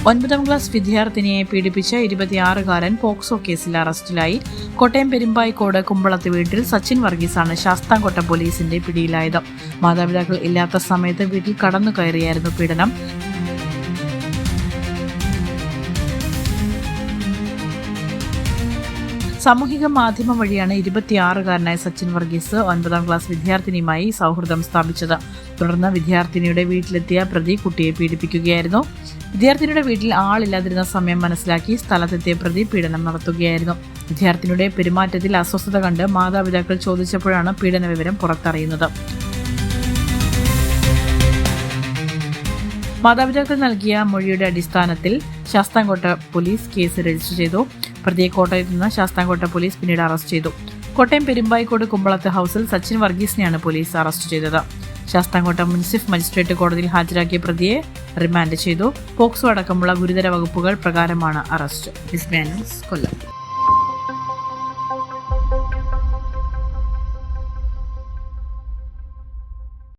9ാം class വിദ്യാർത്ഥിനിയെ പീഡിപ്പിച്ച 26-കാരൻ POCSO കേസിൽ അറസ്റ്റിലായി. കോട്ടയം പെരുമ്പായിക്കോട് കുമ്പളത്ത് വീട്ടിൽ സച്ചിൻ വർഗീസാണ് ശാസ്താംകോട്ട പോലീസിന്റെ പിടിയിലായത്. മാതാപിതാക്കൾ ഇല്ലാത്ത സമയത്ത് വീട്ടിൽ കടന്നു കയറിയായിരുന്നു പീഡനം. സാമൂഹിക മാധ്യമം വഴിയാണ് 26-കാരനായ സച്ചിൻ വർഗീസ് 9ാം ക്ലാസ് വിദ്യാർത്ഥിനിയുമായി സൗഹൃദം സ്ഥാപിച്ചത്. തുടർന്ന് വിദ്യാർത്ഥിനിയുടെ വീട്ടിലെത്തിയ പ്രതി കുട്ടിയെ പീഡിപ്പിക്കുകയായിരുന്നു. വിദ്യാർത്ഥിനിയുടെ വീട്ടിൽ ആളില്ലാതിരുന്ന സമയം മനസ്സിലാക്കി സ്ഥലത്തെത്തിയ പ്രതി പീഡനം നടത്തുകയായിരുന്നു. വിദ്യാർത്ഥിനിയുടെ പെരുമാറ്റത്തിൽ അസ്വസ്ഥത കണ്ട് മാതാപിതാക്കൾ ചോദിച്ചപ്പോഴാണ് പീഡന വിവരം പുറത്തറിയുന്നത്. മാതാപിതാക്കൾ നൽകിയ മൊഴിയുടെ അടിസ്ഥാനത്തിൽ ശാസ്താംകോട്ട പോലീസ് കേസ് രജിസ്റ്റർ ചെയ്തു. പ്രതിയെ കോട്ടയത്ത് നിന്ന് ശാസ്താംകോട്ട പോലീസ് പിന്നീട് അറസ്റ്റ് ചെയ്തു. കോട്ടയം പെരുമ്പായിക്കോട് കുമ്പളത്ത് ഹൌസിൽ സച്ചിൻ വർഗീസിനെയാണ് പോലീസ് അറസ്റ്റ് ചെയ്തത്. ശാസ്താംകോട്ട മുനിസിഫ് മജിസ്ട്രേറ്റ് കോടതിയിൽ ഹാജരാക്കിയ പ്രതിയെ റിമാൻഡ് ചെയ്തു. പോക്സോ അടക്കമുള്ള ഗുരുതര വകുപ്പുകൾ പ്രകാരമാണ് അറസ്റ്റ്. കൊല്ലം.